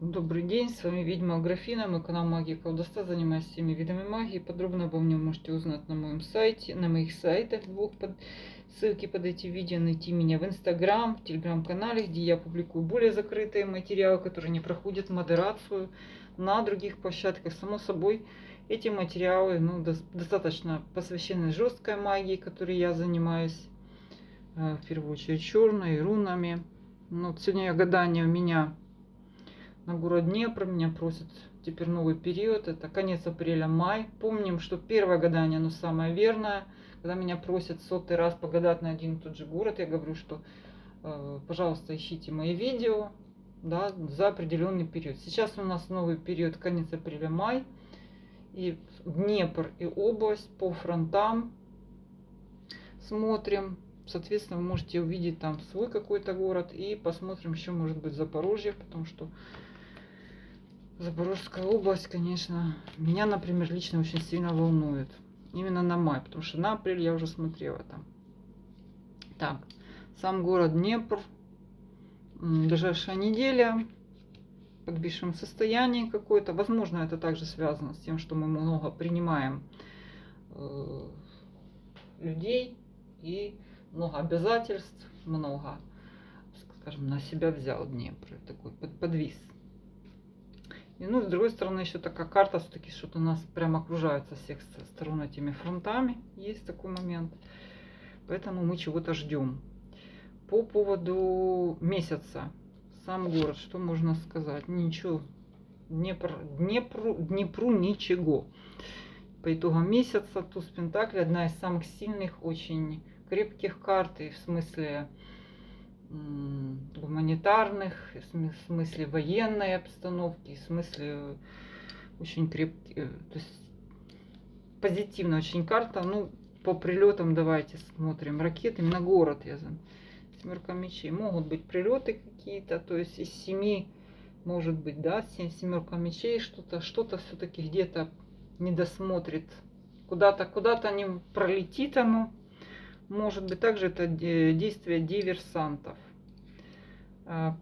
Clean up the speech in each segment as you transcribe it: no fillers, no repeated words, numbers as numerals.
Добрый день, с вами ведьма Аграфена, мой канал Магия Колдовства, занимаюсь всеми видами магии. Подробно обо мне можете узнать на моем сайте, на моих сайтах двух, ссылки под этим видео, найти меня в Инстаграм, в Телеграм-канале, где я публикую более закрытые материалы, которые не проходят модерацию на других площадках. Само собой, эти материалы достаточно посвящены жесткой магии, которой я занимаюсь, в первую очередь черной, рунами. Вот сегодня гадание у меня на город Днепр. Меня просят теперь новый период. Это конец апреля-май. Помним, что первое гадание, оно самое верное. Когда меня просят сотый раз погадать на один и тот же город, я говорю, что пожалуйста, ищите мои видео, да, за определенный период. Сейчас у нас новый период, конец апреля-май. И Днепр и область по фронтам смотрим. Соответственно, вы можете увидеть там свой какой-то город. И посмотрим еще, может быть, Запорожье, потому что Запорожская область, конечно, меня, например, лично очень сильно волнует. Именно на май, потому что на апрель я уже смотрела там. Так, сам город Днепр. Ближайшая неделя. В подвисшем состоянии какое-то. Возможно, это также связано с тем, что мы много принимаем людей и много обязательств, много, скажем, на себя взял Днепр. Такой подвис. И, с другой стороны, еще такая карта, все-таки что-то нас прям окружает со всех сторон этими фронтами. Есть такой момент. Поэтому мы чего-то ждем. По поводу месяца. Сам город, что можно сказать? Ничего. Днепру ничего. По итогам месяца туз пентаклей одна из самых сильных, очень крепких карт. И в смысле гуманитарных, в смысле военной обстановки, в смысле очень крепкий, то есть позитивная очень карта. По прилетам давайте смотрим. Ракеты, именно город. Семерка мечей. Могут быть прилеты какие-то, то есть из 7 может быть, да, семерка мечей, что-то все-таки где-то не досмотрит. Куда-то не пролетит оно. Может быть, также это действие диверсантов.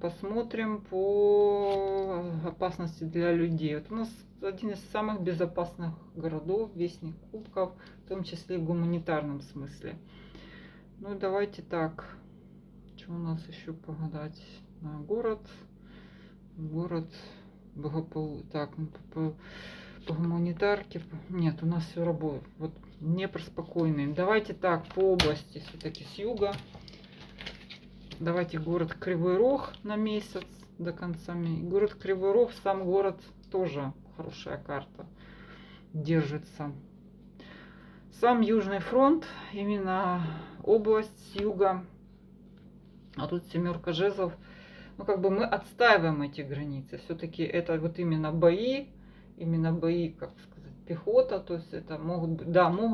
Посмотрим по опасности для людей. Вот у нас один из самых безопасных городов, Вестник Кубков, в том числе и в гуманитарном смысле. Давайте так. Что у нас еще погадать? На город благополучие. Так, по гуманитарке. Нет, у нас все работает. Вот Днепр спокойный. Давайте так, по области, все-таки с юга. Давайте город Кривой Рог на месяц до конца. Город Кривой Рог, сам город тоже хорошая карта. Держится. Сам Южный фронт, именно область с юга. А тут семерка жезлов. Мы отстаиваем эти границы. Все-таки это вот именно бои, как сказать, пехота. То есть это могут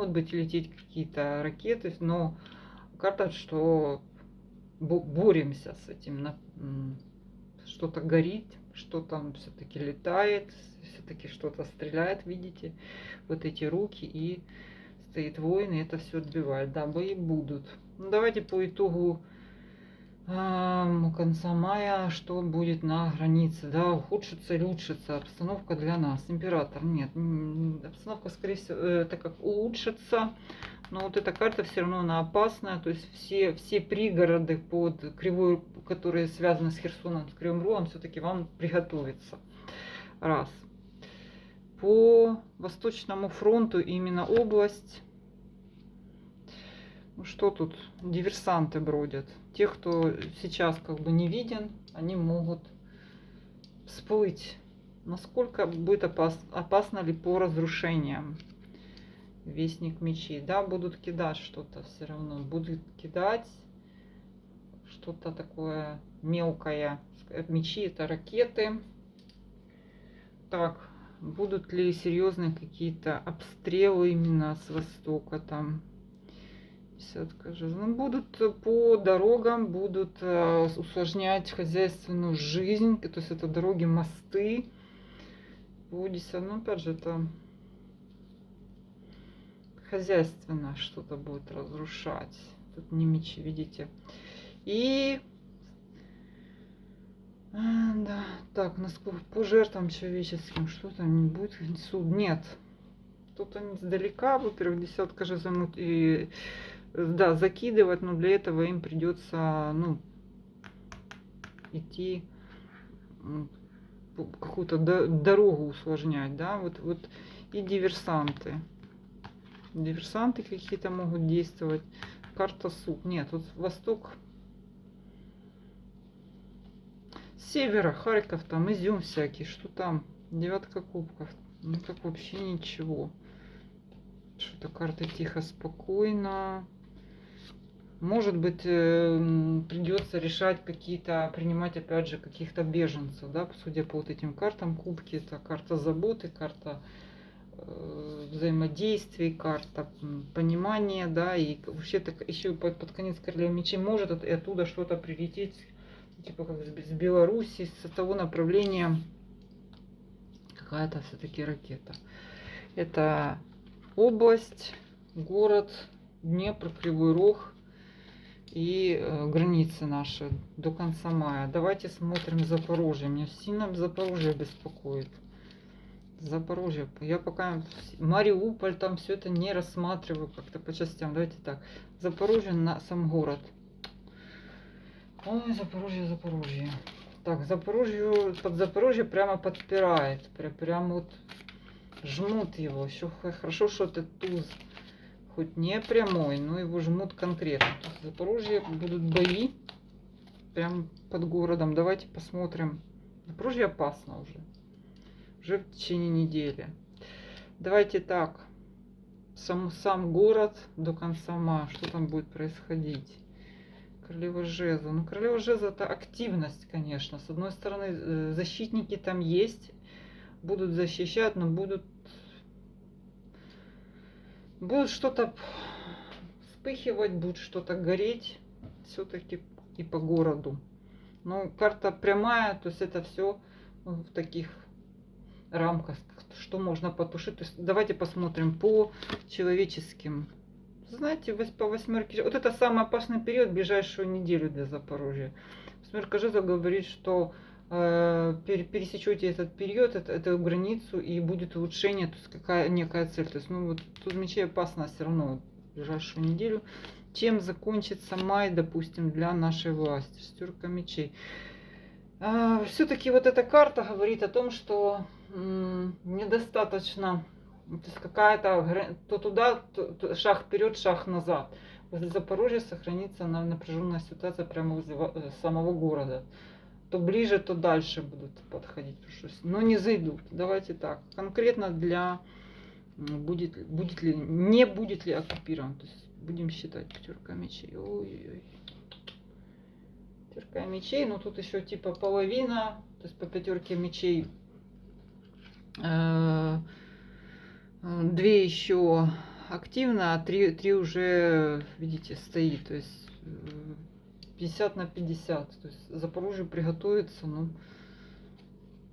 быть лететь какие-то ракеты, но карта, что боремся с этим. Что-то горит, что-то все-таки летает, все-таки что-то стреляет, видите, вот эти руки, и стоит воин, и это все отбивает. Да, бои будут. Давайте по итогу конца мая, что будет на границе, да, ухудшится или улучшится обстановка для нас. Император, нет, обстановка, скорее всего, так как улучшится, но вот эта карта все равно она опасная, то есть все пригороды под Кривой, которые связаны с Херсоном, с Кривым Рогом, все-таки вам приготовиться. Раз. По Восточному фронту именно область. Что тут? Диверсанты бродят. Те, кто сейчас не виден, они могут всплыть. Насколько будет опасно ли по разрушениям? Вестник мечей. Да, будут кидать что-то все равно. Будут кидать что-то такое мелкое. Мечи — это ракеты. Так, будут ли серьезные какие-то обстрелы именно с востока там? Десятка жезлов. Будут по дорогам, будут усложнять хозяйственную жизнь. То есть это дороги, мосты. По десятку, опять же, это хозяйственно что-то будет разрушать. Тут не мечи, видите. И да, Так, насколько по жертвам человеческим, что там не будет? Суд? Нет. Тут они издалека, во-первых, десятка же и да, закидывать, но для этого им придется, ну, идти какую-то дорогу усложнять, да, вот и диверсанты. Диверсанты какие-то могут действовать. Карта суд. Нет, вот восток. С севера, Харьков, там, Изюм всякий. Что там? Девятка кубков. Ну, так вообще ничего. Что-то карты тихо, спокойно. Может быть, придется решать какие-то, принимать опять же каких-то беженцев, да, судя по вот этим картам кубки, это карта заботы, карта взаимодействий, карта понимания, да, и вообще так еще под конец королевы мечей может оттуда что-то прилететь, типа как с Беларуси, с того направления какая-то все-таки ракета. Это область, город, Днепр, Кривой Рог и границы наши до конца мая. Давайте смотрим Запорожье. Меня сильно Запорожье беспокоит. Запорожье. Я пока Мариуполь там все это не рассматриваю как-то по частям. Давайте так. Запорожье на сам город. Ой, Запорожье, Запорожье. Так, Запорожье, под Запорожье прямо подпирает. Прям вот жмут его. Еще хорошо, что это туз. Хоть не прямой, но его жмут конкретно. То есть в Запорожье будут бои прям под городом. Давайте посмотрим. Запорожье опасно уже в течение недели. Давайте так. Сам город до конца мая. Что там будет происходить? Королева жезла. Ну, королева жезла — это активность, конечно. С одной стороны, защитники там есть. Будут защищать, но будут что-то вспыхивать, будет что-то гореть. Все-таки и по городу. Ну, карта прямая, то есть это все в таких рамках, что можно потушить. То есть давайте посмотрим по человеческим. Знаете, по восьмерке, вот это самый опасный период, ближайшую неделю для Запорожья. Восьмерка жезлов говорит, что пересечете этот период, эту границу, и будет улучшение, то есть некая цель. То есть, ну вот тут мечей опасно все равно в ближайшую неделю. Чем закончится май, допустим, для нашей власти? Шестерка мечей. Все-таки вот эта карта говорит о том, что недостаточно, то есть какая-то то туда, то шаг вперед, шаг назад. Возле Запорожья сохранится напряженная ситуация прямо возле самого города. То ближе, то дальше будут подходить, но не зайдут. Давайте так, конкретно для не будет ли оккупирован. То есть будем считать пятерка мечей. Ой-ой-ой. Пятерка мечей, но тут еще типа половина, то есть по пятерке мечей две еще активно, а три уже, видите, стоит. То есть 50 на 50. То есть Запорожье приготовится, ну,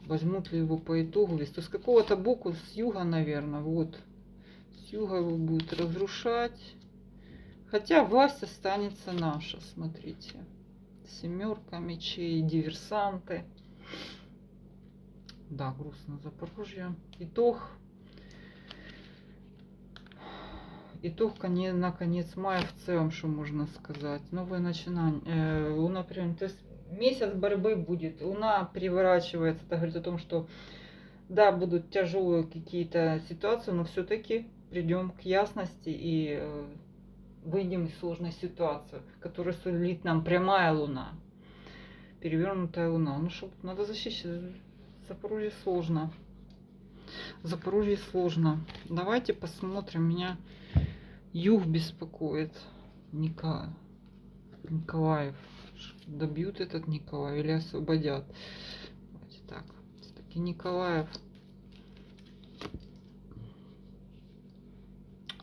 возьмут ли его по итогу. То есть с какого-то боку, с юга, наверное, вот. С юга его будут разрушать. Хотя власть останется наша, смотрите. Семерка мечей, диверсанты. Да, грустно Запорожье. Итог на конец мая в целом, что можно сказать. Новое начинание. Луна, например, то есть месяц борьбы будет. Луна переворачивается. Это говорит о том, что да, будут тяжелые какие-то ситуации, но все-таки придем к ясности и выйдем из сложной ситуации, которая сулит нам прямая Луна. Перевернутая Луна. Ну что, надо защищать. Запорожье сложно. Запорожье сложно. Давайте посмотрим. Меня юг беспокоит. Николаев. Добьют этот Николаев или освободят? Давайте так. Все-таки Николаев.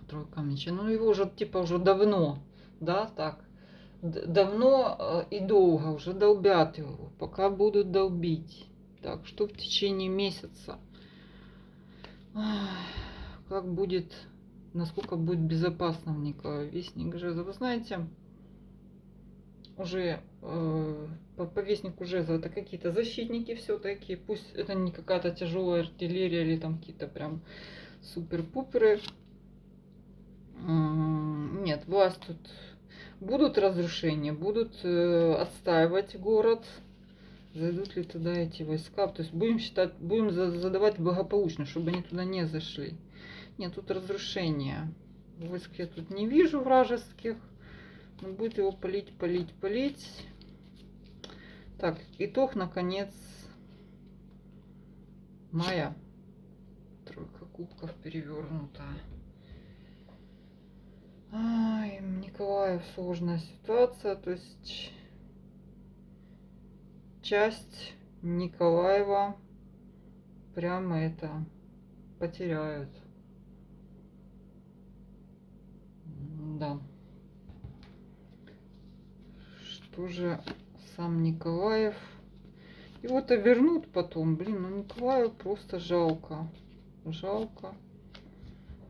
Тройка мечей. Ну его уже типа уже давно. Да, так. Давно и долго уже долбят его. Пока будут долбить. Так, что в течение месяца? Как будет, насколько будет безопасно в Николаеве? Вестник жезлов. Вы знаете, уже повестнику жезла это какие-то защитники все-таки. Пусть это не какая-то тяжелая артиллерия или там какие-то прям супер-пуперы. Нет, власть тут. Будут разрушения, будут отстаивать город. Зайдут ли туда эти войска? То есть будем считать, будем задавать благополучно, чтобы они туда не зашли. Нет, тут разрушение. Войск я тут не вижу вражеских. Но будет его полить, полить, полить. Так, итог, наконец, мая. Тройка кубков перевернута. Ай, Николаев, сложная ситуация. То есть часть Николаева прямо это потеряют. Да. Что же сам Николаев? Его-то вернут потом. Блин, ну Николаю просто жалко. Жалко.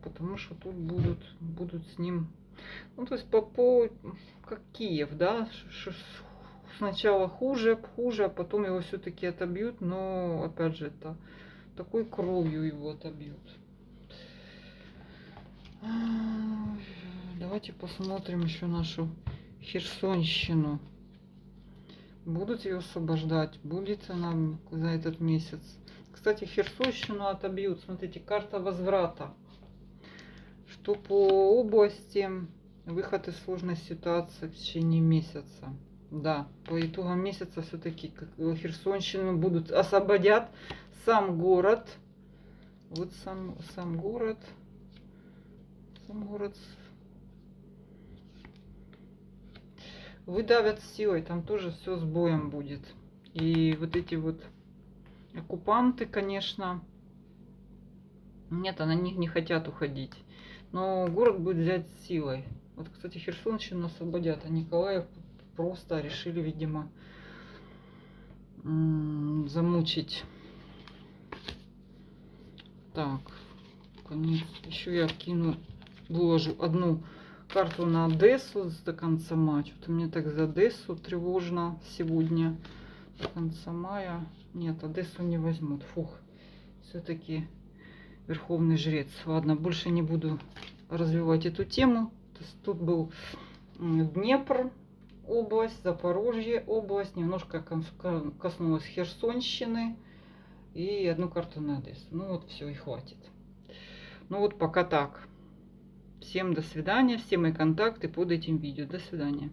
Потому что тут будут с ним... Ну, то есть как Киев, да? Сначала хуже, а потом его все-таки отобьют. Но, опять же, это такой кровью его отобьют. Давайте посмотрим еще нашу Херсонщину. Будут ее освобождать? Будет она за этот месяц? Кстати, Херсонщину отобьют. Смотрите, карта возврата. Что по области выход из сложной ситуации в течение месяца. Да, по итогам месяца все-таки Херсонщину будут освободят. Сам город. Вот сам город. Сам город. Выдавят силой, там тоже все с боем будет. И вот эти вот оккупанты, конечно, нет, на них не хотят уходить. Но город будет взять силой. Вот, кстати, Херсонщину освободят, а Николаев просто решили, видимо, замучить. Так, конец. Еще я кину, выложу одну карту на Одессу до конца мая. Что-то мне так за Одессу тревожно сегодня. До конца мая. Нет, Одессу не возьмут. Фух. Все-таки Верховный Жрец. Ладно, больше не буду развивать эту тему. То есть тут был Днепр область, Запорожье область. Немножко коснулась Херсонщины. И одну карту на Одессу. Ну вот все, и хватит. Ну вот пока так. Всем до свидания. Все мои контакты под этим видео. До свидания.